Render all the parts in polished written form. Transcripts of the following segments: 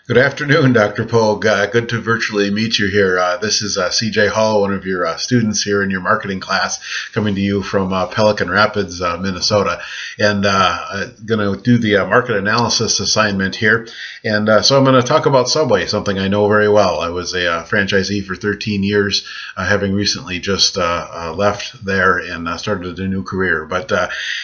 Good afternoon, Dr. Pogue. Good to virtually meet you here. This is CJ Hall, one of your students here in your marketing class, coming to you from Pelican Rapids, Minnesota. And going to do the market analysis assignment here. And so I'm going to talk about Subway, something I know very well. I was a franchisee for 13 years, having recently just left there and started a new career. But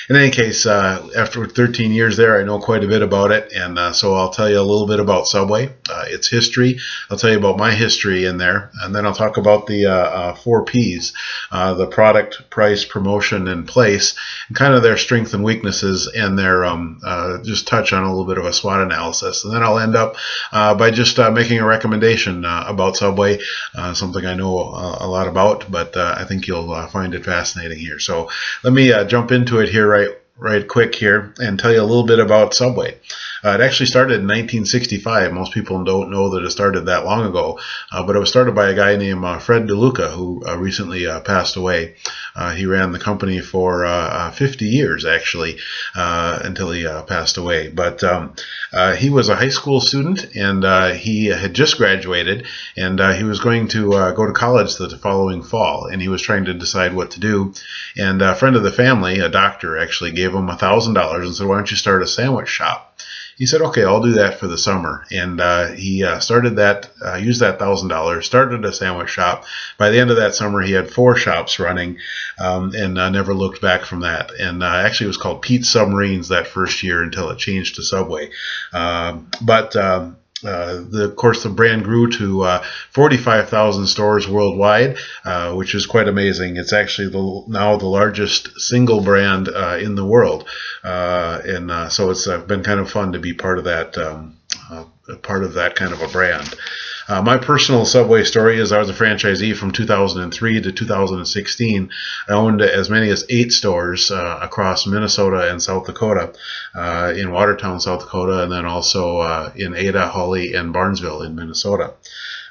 in any case, after 13 years there, I know quite a bit about it. And so I'll tell you a little bit about Subway. Its history. I'll tell you about my history in there, and then I'll talk about the 4 Ps, the product, price, promotion, and place, and kind of their strengths and weaknesses, and their just touch on a little bit of a SWOT analysis. And then I'll end up by just making a recommendation about Subway, something I know a lot about, but I think you'll find it fascinating here. So let me jump into it here right quick here and tell you a little bit about Subway. It actually started in 1965. Most people don't know that it started that long ago, but it was started by a guy named Fred DeLuca, who recently passed away. He ran the company for 50 years, actually, until he passed away. But he was a high school student, and he had just graduated, and he was going to go to college the following fall, and he was trying to decide what to do. And a friend of the family, a doctor, actually gave him $1,000 and said, "Why don't you start a sandwich shop?" He said, "Okay, I'll do that for the summer." And he started that, used that $1,000, started a sandwich shop. By the end of that summer, he had 4 shops running, and never looked back from that. And actually, it was called Pete's Submarines that first year until it changed to Subway. Of course, the brand grew to 45,000 stores worldwide, which is quite amazing. It's actually now the largest single brand in the world, and so it's been kind of fun to be part of that kind of a brand. My personal Subway story is I was a franchisee from 2003 to 2016. I owned as many as 8 stores across Minnesota and South Dakota, in Watertown, South Dakota, and then also in Ada, Hawley, and Barnesville in Minnesota.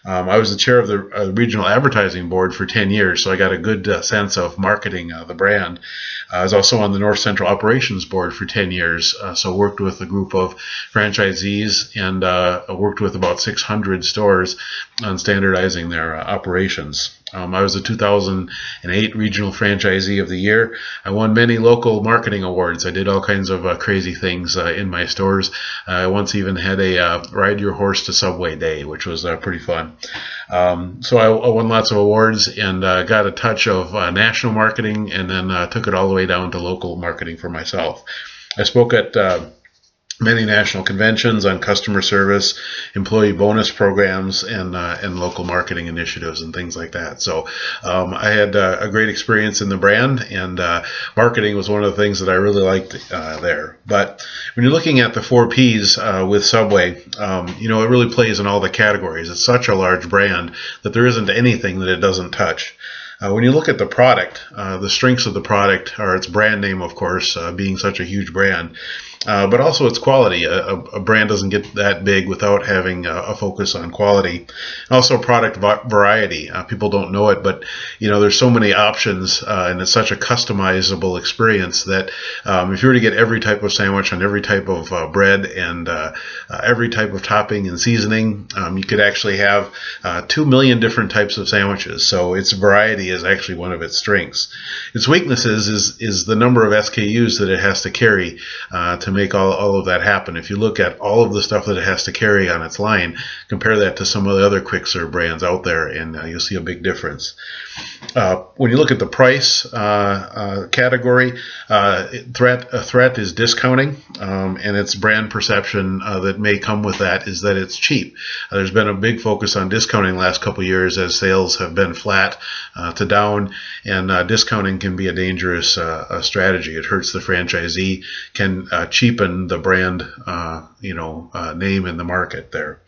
I was the chair of the regional advertising board for 10 years, so I got a good sense of marketing the brand. I was also on the North Central Operations Board for 10 years, so worked with a group of franchisees and worked with about 600 stores on standardizing their operations. I was a 2008 Regional Franchisee of the Year. I won many local marketing awards. I did all kinds of crazy things in my stores. I once even had a Ride Your Horse to Subway Day, which was pretty fun. So I won lots of awards and got a touch of national marketing, and then took it all the way down to local marketing for myself. I spoke at many national conventions on customer service, employee bonus programs, and local marketing initiatives and things like that. So I had a great experience in the brand, and marketing was one of the things that I really liked there. But when you're looking at the 4 Ps with Subway, it really plays in all the categories. It's such a large brand that there isn't anything that it doesn't touch. When you look at the product, the strengths of the product are its brand name, of course, being such a huge brand, but also its quality. A brand doesn't get that big without having a focus on quality. Also, product variety. People don't know it, but there's so many options, and it's such a customizable experience that if you were to get every type of sandwich on every type of bread and every type of topping and seasoning, you could actually have 2 million different types of sandwiches. So its variety is actually one of its strengths. Its weaknesses is the number of SKUs that it has to carry to make all of that happen. If you look at all of the stuff that it has to carry on its line, compare that to some of the other quick serve brands out there, and you'll see a big difference. When you look at the price category, a threat is discounting, and its brand perception that may come with that is that it's cheap. There's been a big focus on discounting the last couple of years as sales have been flat to down, and discounting can be a dangerous strategy. It hurts the franchisee, can cheapen the brand name in the market there.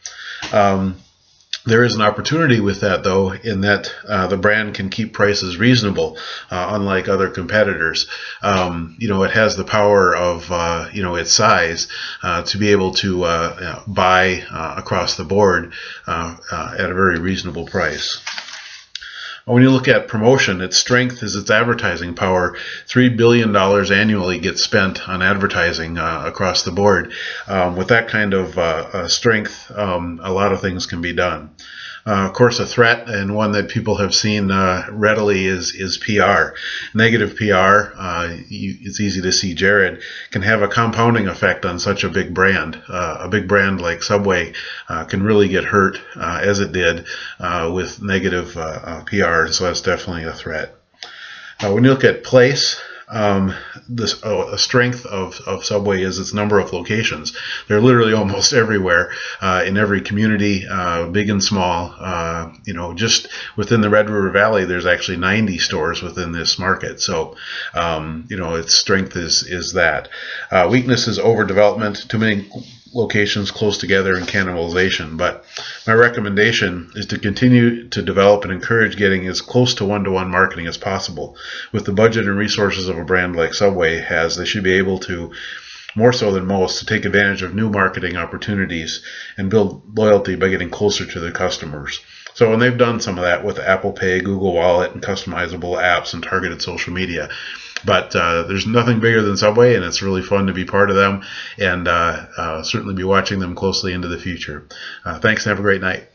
There is an opportunity with that, though, in that the brand can keep prices reasonable, unlike other competitors. It has the power of, its size to be able to buy across the board at a very reasonable price. When you look at promotion, its strength is its advertising power. $3 billion annually gets spent on advertising across the board. With that kind of strength, a lot of things can be done. Of course, a threat, and one that people have seen readily, is PR. Negative PR, it's easy to see, Jared, can have a compounding effect on such a big brand. A big brand like Subway can really get hurt, as it did, with negative PR, so that's definitely a threat. When you look at place, a strength of Subway is its number of locations. They're literally almost everywhere, in every community, big and small. Just within the Red River Valley, there's actually 90 stores within this market. So, its strength is that. Weakness is overdevelopment, too many locations close together, and cannibalization. But my recommendation is to continue to develop and encourage getting as close to one-to-one marketing as possible. With the budget and resources of a brand like Subway has, they should be able to, more so than most, to take advantage of new marketing opportunities and build loyalty by getting closer to their customers. So, and they've done some of that with Apple Pay, Google Wallet, and customizable apps and targeted social media. But there's nothing bigger than Subway, and it's really fun to be part of them, and certainly be watching them closely into the future. Thanks, and have a great night.